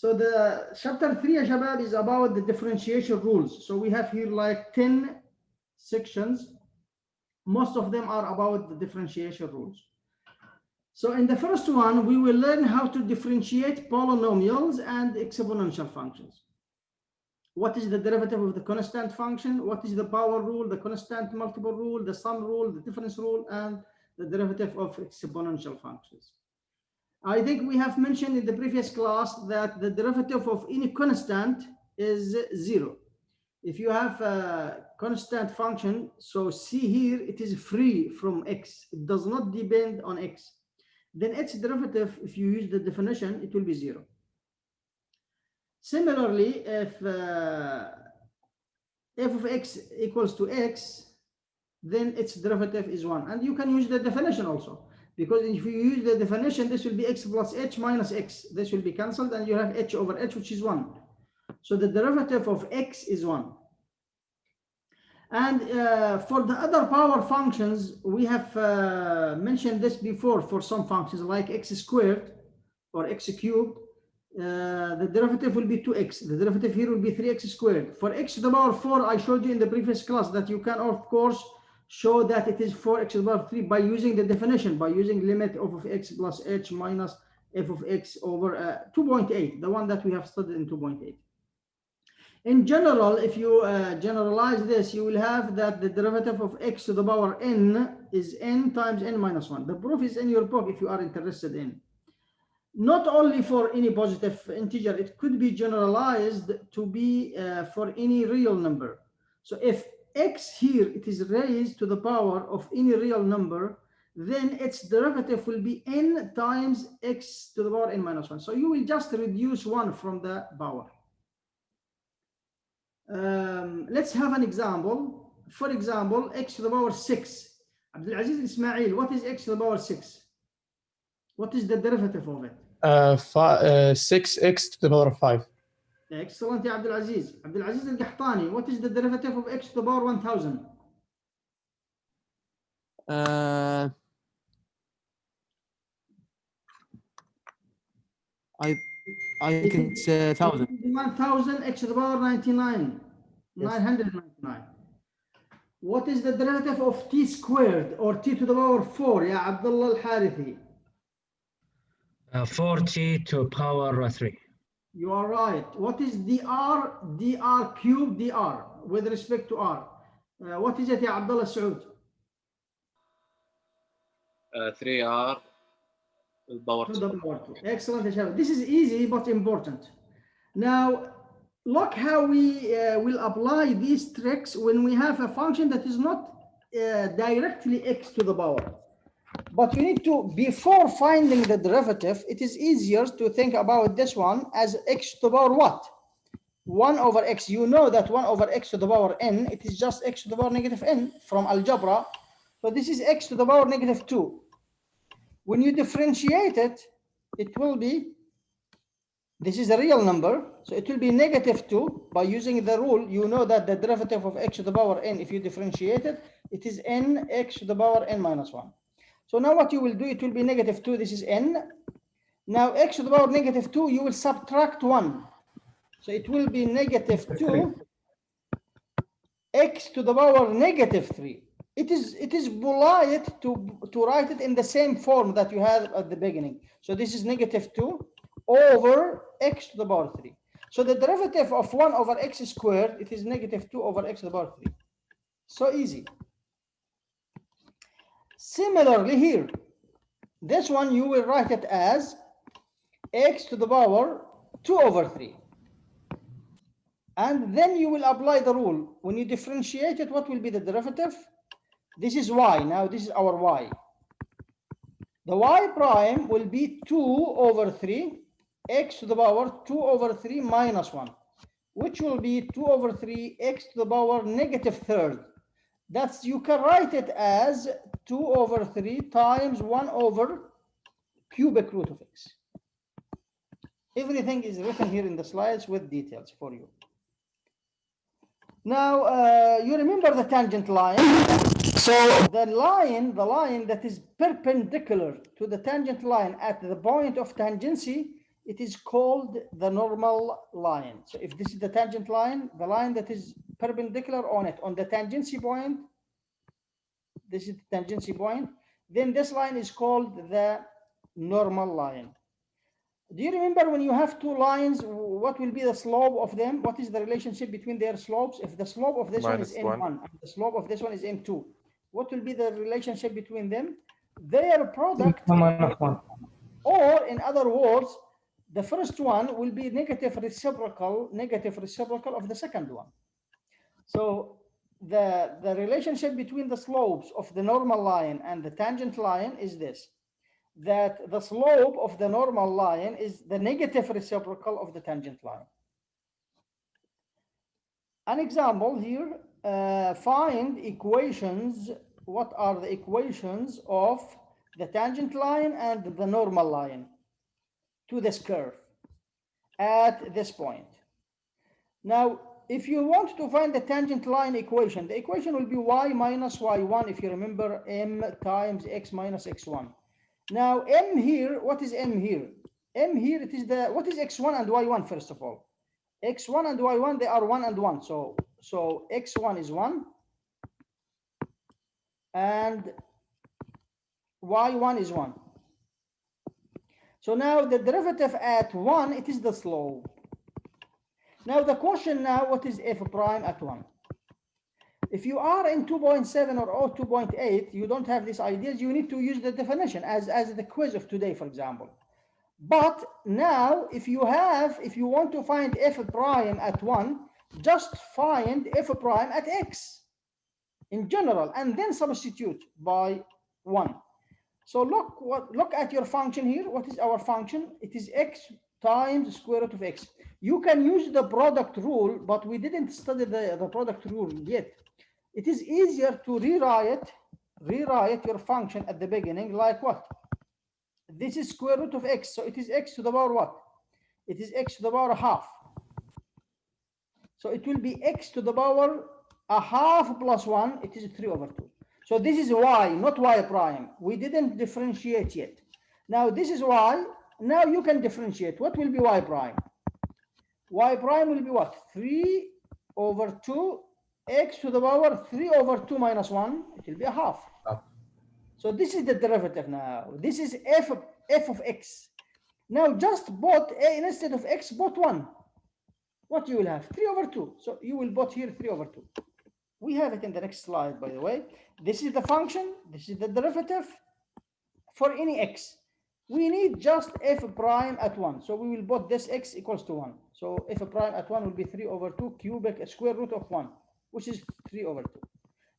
So the chapter 3 يا شباب is about the differentiation rules. So we have here like 10 sections. Most of them are about the differentiation rules. So in the first one, we will learn how to differentiate polynomials and exponential functions. What is the derivative of the constant function? What is the power rule, the constant multiple rule, the sum rule, the difference rule, and the derivative of exponential functions. I think we have mentioned in the previous class that the derivative of any constant is 0. If you have a constant function, so see here, it is free from x. It does not depend on x. Then its derivative, if you use the definition, it will be 0. Similarly, if f of x equals to x, then its derivative is 1. And you can use the definition also, because if you use the definition, this will be x plus h minus x. This will be cancelled, and you have h over h, which is 1. So the derivative of x is 1. And for the other power functions, we have mentioned this before for some functions like x squared or x cubed. The derivative will be 2x. The derivative here will be 3x squared. For x to the power 4, I showed you in the previous class that you can, of course, show that it is 4x to the power 3 by using the definition, by using limit of x plus h minus f of x over 2.8, the one that we have studied in 2.8. In general, if you generalize this, you will have that the derivative of x to the power n is n times n minus 1. The proof is in your book if you are interested in. Not only for any positive integer, it could be generalized to be for any real number. So if x here, it is raised to the power of any real number, then its derivative will be n times x to the power n minus 1. So you will just reduce 1 from the power. Let's have an example. For example, x to the power 6. Abdulaziz Ismail, what is x to the power 6? What is the derivative of it? 6x to the power of 5. Excellent, ya Abdulaziz. Abdulaziz Al-Qahtani, what is the derivative of x to the power 1000? I think it's 1000. 1000 x to the power 99. Yes. 999. What is the derivative of t squared or t to the power 4? Ya Abdullah Al-Harithi. 4t to power 3. You are right. What is dr cubed dr with respect to r? What is it, ya Abdullah Saud? 3r to the power 2. Excellent. This is easy but important. Now, look how we will apply these tricks when we have a function that is not directly x to the power. But you need to, before finding the derivative, it is easier to think about this one as x to the power what? 1 over x. You know that 1 over x to the power n, it is just x to the power negative n from algebra. So this is x to the power negative 2. When you differentiate it, it will be, this is a real number, so it will be negative 2. By using the rule, you know that the derivative of x to the power n, if you differentiate it, it is n x to the power n minus 1. So now what you will do, it will be negative 2, this is n. Now x to the power negative 2, you will subtract 1. So it will be negative 2 x to the power negative 3. It is polite to write it in the same form that you had at the beginning. So this is negative 2 over x to the power 3. So the derivative of 1 over x squared, it is negative 2 over x to the power 3. So easy. Similarly here, this one you will write it as x to the power 2 over 3. And then you will apply the rule. When you differentiate it, what will be the derivative? This is y. Now this is our y. The y prime will be 2 over 3 x to the power 2 over 3 minus 1, which will be 2 over 3 x to the power negative third. That's, you can write it as 2 over 3 times 1 over cubic root of x. Everything is written here in the slides with details for you. Now, you remember the tangent line. So the line that is perpendicular to the tangent line at the point of tangency it is called the normal line. So if this is the tangent line, the line that is perpendicular on it, on the tangency point, this is the tangency point, then this line is called the normal line. Do you remember when you have two lines, what will be the slope of them? What is the relationship between their slopes? If the slope of this one is -1. m1 and the slope of this one is m2, what will be the relationship between them? Their product, or in other words, the first one will be negative reciprocal of the second one. So the relationship between the slopes of the normal line and the tangent line is this, that the slope of the normal line is the negative reciprocal of the tangent line. An example here, find equations. What are the equations of the tangent line and the normal line to this curve at this point? Now, if you want to find the tangent line equation, the equation will be y minus y1, if you remember, m times x minus x1. Now, m here, what is m here? M here, it is the, what is x1 and y1, first of all? x1 and y1, they are 1 and 1. So x1 is 1 and y1 is 1. So now the derivative at 1, it is the slope. Now the question now, what is f prime at 1? If you are in 2.7 or 2.8, you don't have these ideas, you need to use the definition as the quiz of today, for example. But now, if you want to find f prime at 1, just find f prime at x in general, and then substitute by 1. So look at your function here. What is our function? It is x times the square root of x. You can use the product rule, but we didn't study the product rule yet. It is easier to rewrite your function at the beginning like what? This is square root of x, so it is x to the power what? It is x to the power half. So it will be x to the power a half plus 1, it is 3 over 2. So this is y, not y prime. We didn't differentiate yet. Now this is y. Now you can differentiate. What will be y prime? Y prime will be what? 3 over 2 x to the power 3 over 2 minus 1. It will be a half. So this is the derivative now. This is f of x. Now just put a instead of x, put 1. What you will have? 3 over 2. So you will put here 3 over 2. We have it in the next slide, by the way. This is the function. This is the derivative for any x. We need just f prime at 1. So we will put this x equals to 1. So f prime at 1 will be 3 over 2 cubic square root of 1, which is 3 over 2.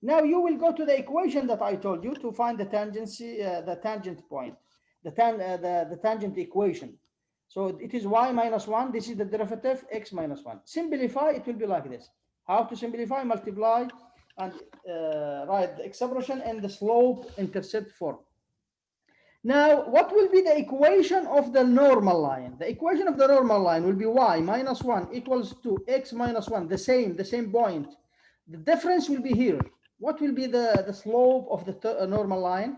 Now you will go to the equation that I told you to find the tangency, the tangent point, the tangent equation. So it is y minus 1. This is the derivative, x minus 1. Simplify, it will be like this. How to simplify? Multiply and write the expression in the slope intercept form. Now, what will be the equation of the normal line? The equation of the normal line will be y minus 1 equals to x minus 1, the same point. The difference will be here. What will be the slope of the normal line?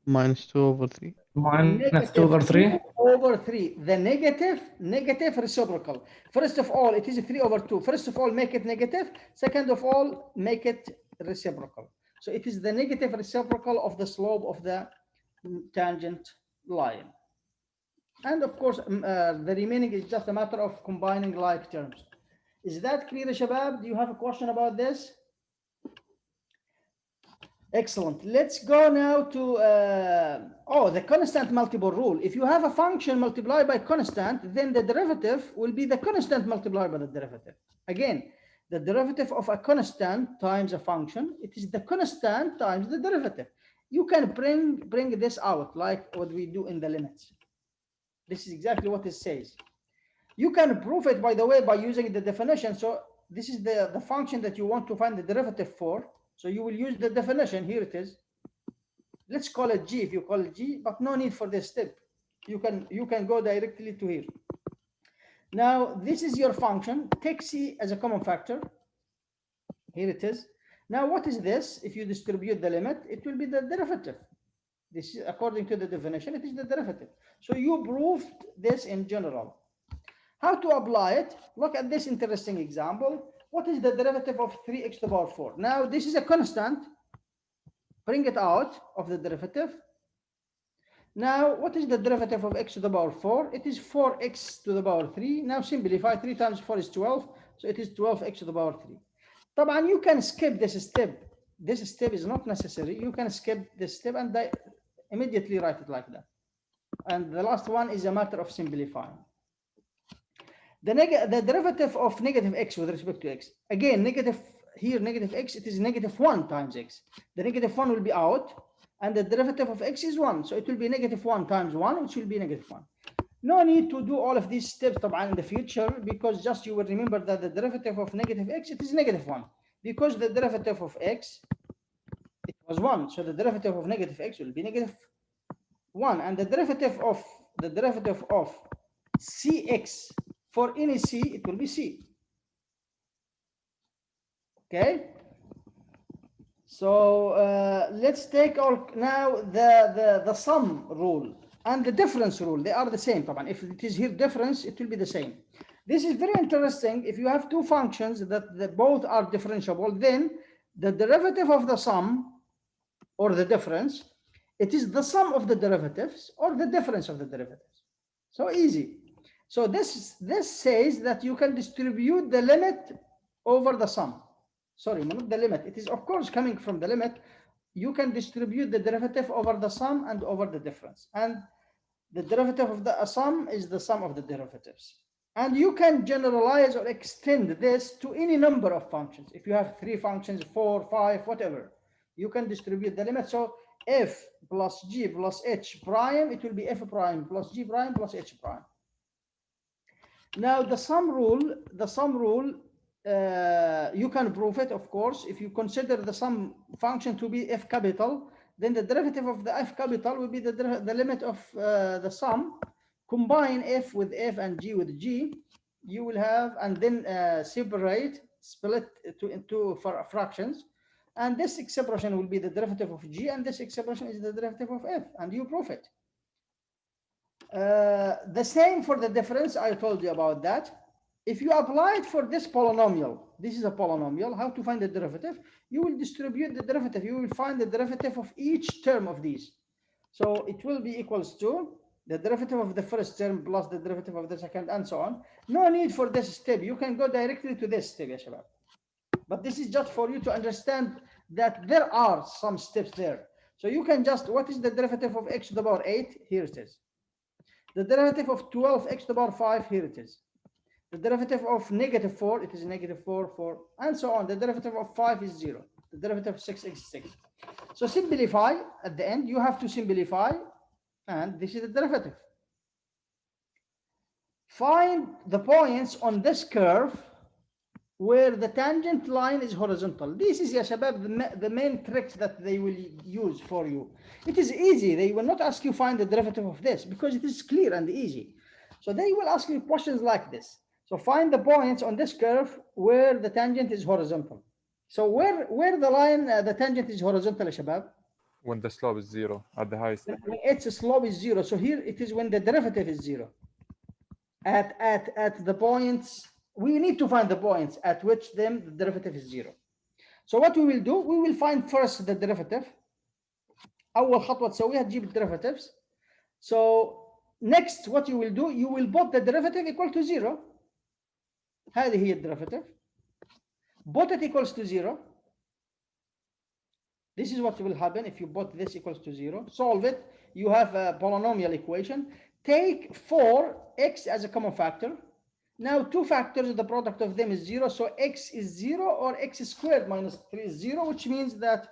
Minus 2 over 3. Minus 2 over 3. 2 over 3. The negative reciprocal. First of all, it is 3 over 2. First of all, make it negative. Second of all, make it reciprocal. So it is the negative reciprocal of the slope of the tangent line. And of course, the remaining is just a matter of combining like terms. Is that clear, Shabab? Do you have a question about this? Excellent. Let's go now to the constant multiple rule. If you have a function multiplied by constant, then the derivative will be the constant multiplied by the derivative. Again, the derivative of a constant times a function, it is the constant times the derivative. You can bring this out like what we do in the limits. This is exactly what it says. You can prove it, by the way, by using the definition. So this is the function that you want to find the derivative for. So you will use the definition. Here it is. Let's call it g if you call it g, but no need for this step. You can go directly to here. Now this is your function. Take c as a common factor. Here it is. Now what is this? If you distribute the limit, it will be the derivative. This is according to the definition, it is the derivative. So you proved this in general. How to apply it? Look at this interesting example. What is the derivative of 3x to the power 4? Now this is a constant. Bring it out of the derivative. Now, what is the derivative of x to the power 4? It is 4x to the power 3. Now simplify. 3 times 4 is 12. So it is 12x to the power 3. طبعا you can skip this step. This step is not necessary. You can skip this step and immediately write it like that. And the last one is a matter of simplifying. The derivative of negative x with respect to x. Again, negative here, negative x, it is negative 1 times x. The negative 1 will be out, and the derivative of x is 1. So it will be negative 1 times 1, which will be negative 1. No need to do all of these steps in the future, because just you will remember that the derivative of negative x, it is negative 1. Because the derivative of x, it was 1. So the derivative of negative x will be negative 1. And the derivative of cx, for any c, it will be c. Okay. So let's take now the sum rule and the difference rule. They are the same. If it is here difference, it will be the same. This is very interesting. If you have two functions that both are differentiable, then the derivative of the sum or the difference, it is the sum of the derivatives or the difference of the derivatives. So easy. So this says that you can distribute the limit over the sum. Sorry, not the limit. It is of course coming from the limit. You can distribute the derivative over the sum and over the difference. And the derivative of the sum is the sum of the derivatives. And you can generalize or extend this to any number of functions. If you have 3 functions, 4, 5, whatever, you can distribute the limit. So f plus g plus h prime, it will be f prime plus g prime plus h prime. Now the sum rule, you can prove it, of course. If you consider the sum function to be f capital, then the derivative of the f capital will be the limit of the sum. Combine f with f and g with g, you will have, and then split into fractions. And this expression will be the derivative of g, and this expression is the derivative of f, and you prove it. The same for the difference, I told you about that. If you apply it for this polynomial, this is a polynomial, how to find the derivative? You will distribute the derivative. You will find the derivative of each term of these. So it will be equals to the derivative of the first term plus the derivative of the second, and so on. No need for this step. You can go directly to this step, ya shabab. But this is just for you to understand that there are some steps there. So you can just, what is the derivative of x to the power 8? Here it is. The derivative of 12x to the power 5, here it is. The derivative of negative 4, it is negative 4, 4, and so on. The derivative of 5 is 0. The derivative of 6 is 6. So simplify at the end. You have to simplify, and this is the derivative. Find the points on this curve where the tangent line is horizontal. This is, ya shabab, the main trick that they will use for you. It is easy. They will not ask you find the derivative of this because it is clear and easy. So they will ask you questions like this. So find the points on this curve where the tangent is horizontal. So where the line, the tangent is horizontal, ya shabab? When the slope is 0 at the highest. When its slope is 0. So here it is when the derivative is 0. At the points, we need to find the points at which then the derivative is 0. So what we will do, we will find first the derivative. أول خطوة تسويها تجيب الderivatives. So next what you will do, you will put the derivative equal to 0. هذه هي الدerivative. Put it equals to 0. This is what will happen if you put this equals to 0. Solve it. You have a polynomial equation. Take 4x as a common factor. Now 2 factors, the product of them is 0. So x is 0 or x squared minus 3 is 0, which means that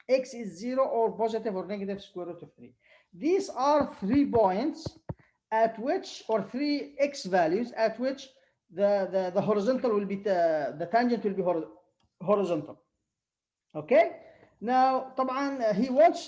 x is 0 or positive or negative square root of 3. These are 3 points at which, or 3 x values at which the horizontal will be, the tangent will be horizontal. Okay. Now, طبعا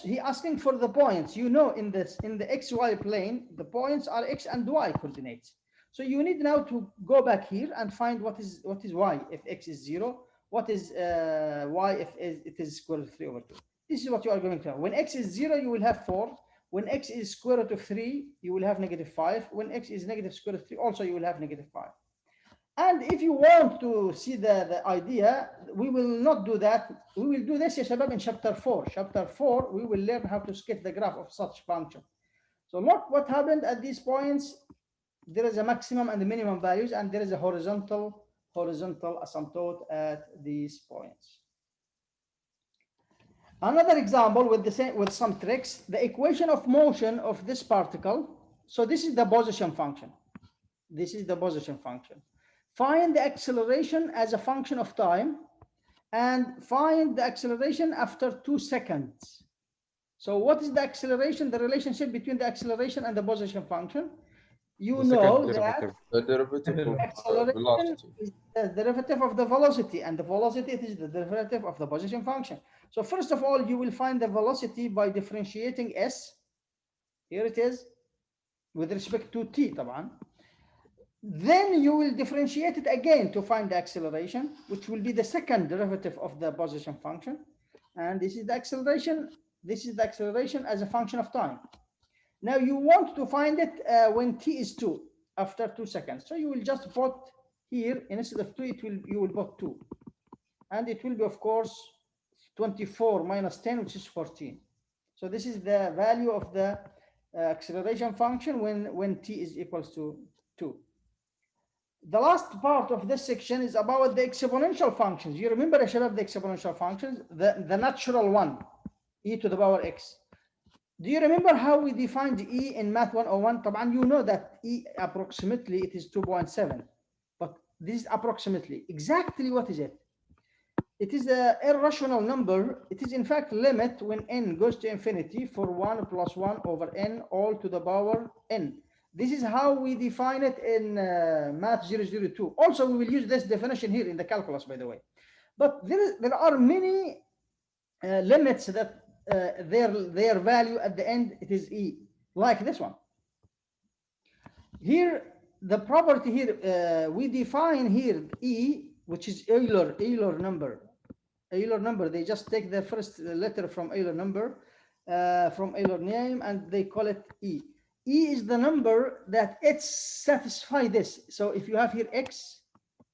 he asking for the points. You know, in the xy plane, the points are x and y coordinates. So you need now to go back here and find what is y if x is 0, what is y if it is square root of 3 over 2. This is what you are going to have. When x is 0, you will have 4. When x is square root of 3, you will have -5. When x is negative square root of 3, also you will have -5. And if you want to see the idea, we will not do that. We will do this, ya shabab, in chapter 4. Chapter 4, we will learn how to sketch the graph of such function. So look what happened at these points. There is a maximum and the minimum values, and there is a horizontal asymptote at these points. Another example with some tricks, the equation of motion of this particle. So this is the position function. This is the position function. Find the acceleration as a function of time and find the acceleration after 2 seconds. So what is the acceleration, the relationship between the acceleration and the position function? You The know second that derivative. The derivative of acceleration velocity. is the derivative of the velocity, and the velocity is the derivative of the position function. So first of all, you will find the velocity by differentiating s. Here it is, with respect to t, طبعا. Then you will differentiate it again to find the acceleration, which will be the second derivative of the position function. And this is the acceleration. This is the acceleration as a function of time. Now you want to find it when t is 2, after 2 seconds. So you will just put here, instead of 2, you will put 2. And it will be, of course, 24 minus 10, which is 14. So this is the value of the acceleration function when t is equals to 2. The last part of this section is about the exponential functions. You remember, Shabab, the exponential functions, the natural one, e to the power x. Do you remember how we defined e in Math 101? طبعا you know that e approximately it is 2.7, but this is approximately. Exactly what is it? It is an irrational number. It is in fact limit when n goes to infinity for 1 plus 1 over n all to the power n. This is how we define it in Math 002. Also, we will use this definition here in the calculus, by the way. But there are many limits that their value at the end, it is e, like this one. Here, the property here, we define here e, which is Euler number. Euler number, they just take the first letter from Euler number, from Euler name, and they call it e. E is the number that it satisfies this. So if you have here x,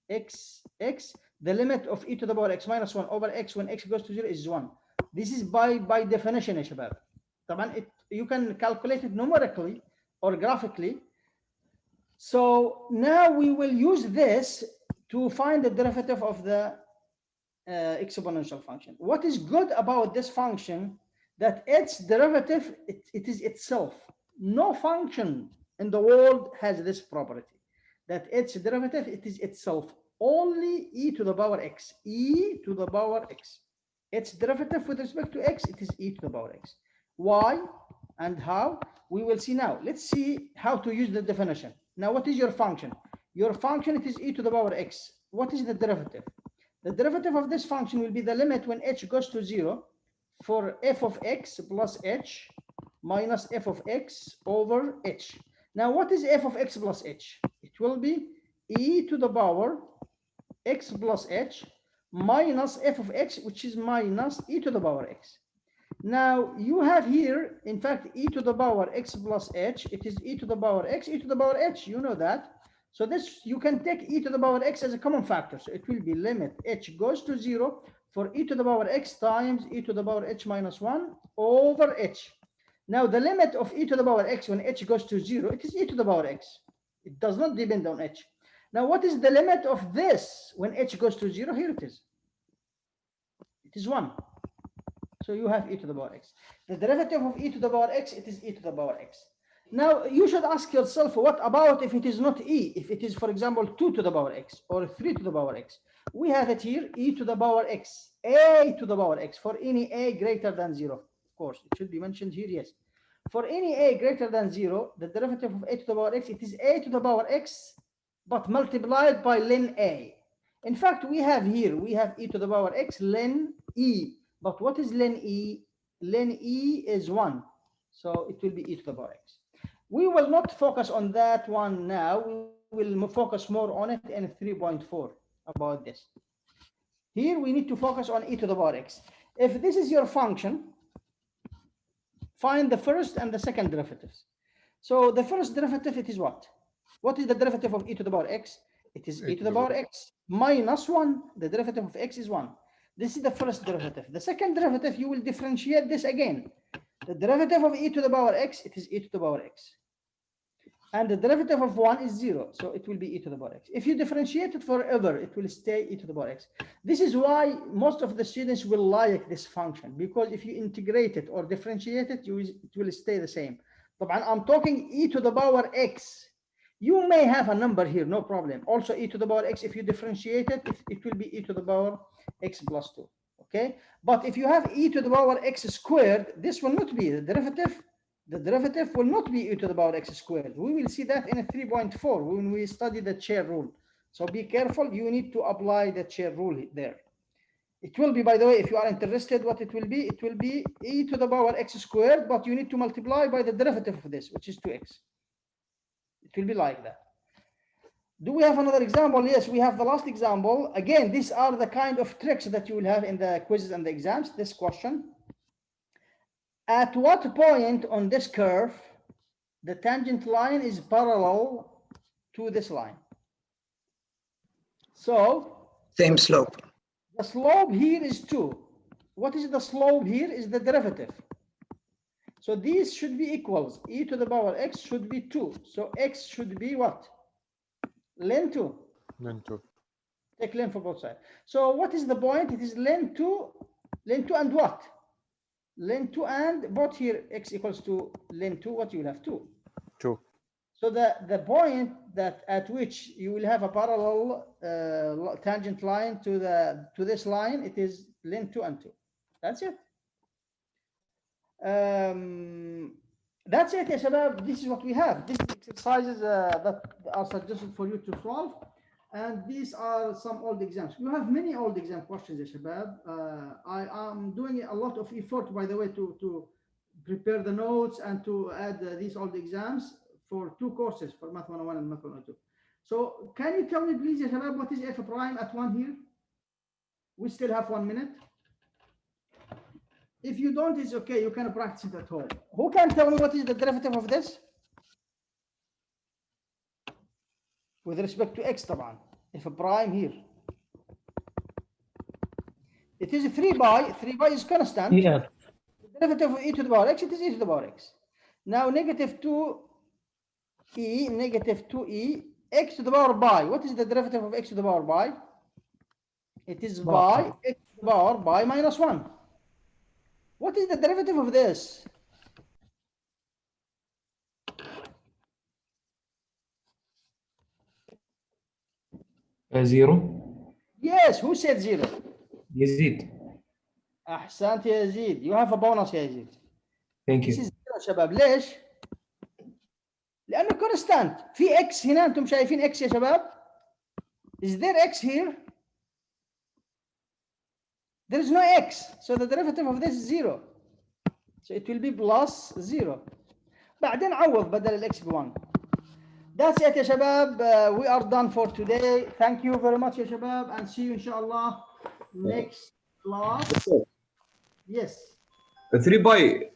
the limit of e to the power x minus 1 over x when x goes to 0 is 1. This is by definition, ya shabab. You can calculate it numerically or graphically. So now we will use this to find the derivative of the exponential function. What is good about this function, that its derivative, it is itself. No function in the world has this property, that its derivative, it is itself. Only e to the power x, e to the power x. Its derivative with respect to x, it is e to the power x. Why and how? We will see now. Let's see how to use the definition. Now, what is your function? Your function, it is e to the power x. What is the derivative? The derivative of this function will be the limit when h goes to 0 for f of x plus h minus f of x over h. Now, what is f of x plus h? It will be e to the power x plus h minus f of x, which is minus e to the power x. Now, you have here, in fact, e to the power x plus h. It is e to the power x, e to the power h. You know that. So this, you can take e to the power x as a common factor. So it will be limit h goes to 0 for e to the power x times e to the power h minus 1 over h. Now, the limit of e to the power x when h goes to 0, it is e to the power x. It does not depend on h. Now, what is the limit of this when h goes to 0? Here it is. It is 1. So you have e to the power x. The derivative of e to the power x, it is e to the power x. Now, you should ask yourself, what about if it is not e? If it is, for example, 2 to the power x or 3 to the power x? We have it here, e to the power x, a to the power x, for any a greater than 0. Of course, it should be mentioned here, yes. For any a greater than 0, the derivative of a to the power x, it is a to the power x, but multiplied by ln a. In fact, we have here, we have e to the power x ln e. But what is ln e? Ln e is 1. So it will be e to the power x. We will not focus on that one now. We will focus more on it in 3.4 about this. Here we need to focus on e to the power x. if this is your function, find the first and the second derivatives. So the first derivative, it is what? What is the derivative of e to the power x? It is e to the power x minus 1. The derivative of x is 1. This is the first derivative. The second derivative, you will differentiate this again. The derivative of e to the power x, it is e to the power x. And the derivative of 1 is 0. So it will be e to the power x. If you differentiate it forever, it will stay e to the power x. This is why most of the students will like this function, because if you integrate it or differentiate it, it will stay the same. But I'm talking e to the power x. You may have a number here, no problem. Also e to the power x, if you differentiate it, it will be e to the power x plus 2. Okay? But if you have e to the power x squared, this will not be the derivative. The derivative will not be e to the power x squared. We will see that in a 3.4 when we study the chair rule. So be careful, you need to apply the chair rule there. It will be, by the way, if you are interested what it will be e to the power x squared, but you need to multiply by the derivative of this, which is 2x. It will be like that. Do we have another example? Yes, we have the last example. Again, these are the kind of tricks that you will have in the quizzes and the exams. This question. At what point on this curve the tangent line is parallel to this line? So Same slope. the slope here is 2. What is the slope here? Is the derivative. So these should be equals. E to the power x should be 2. So x should be what? Ln 2. Ln 2. Take ln for both sides. So what is the point? It is ln 2 and what? Ln 2 and both here x equals to ln 2. What you will have 2. 2. So the point that at which you will have a parallel tangent line to this line, it is ln 2 and 2. That's it. That's it, ya shabab. This is what we have. These exercises that are suggested for you to solve, and these are some old exams. You have many old exam questions, ya shabab. I am doing a lot of effort, by the way, to prepare the notes and to add these old exams for 2 courses, for Math 101 and Math 102. So can you tell me, please, ya shabab, what is f prime at 1 here? We still have 1 minute. If you don't, it's okay. You can practice it at home. Who can tell me what is the derivative of this? With respect to x, طبعا. If a prime here. It is 3 pi. 3 pi is constant. Yeah. The derivative of e to the power x, it is e to the power x. Now negative 2e, negative 2e, x to the power pi. What is the derivative of x to the power pi? It is pi, x to the power pi minus 1. What is the derivative of this? Zero. Yes, who said 0? يزيد. أحسنت يا يزيد. You have a bonus يا يزيد. Thank This you. is 0 يا شباب. ليش؟ لأنه constant. في x هنا، أنتم شايفين x يا شباب؟ Is there x here? There is no x. So the derivative of this is 0. So it will be plus 0. بعدين عوض بدل الاكس ب 1. That's it يا شباب. We are done for today. Thank you very much يا شباب, and see you inshallah next class. Yes. 3 باي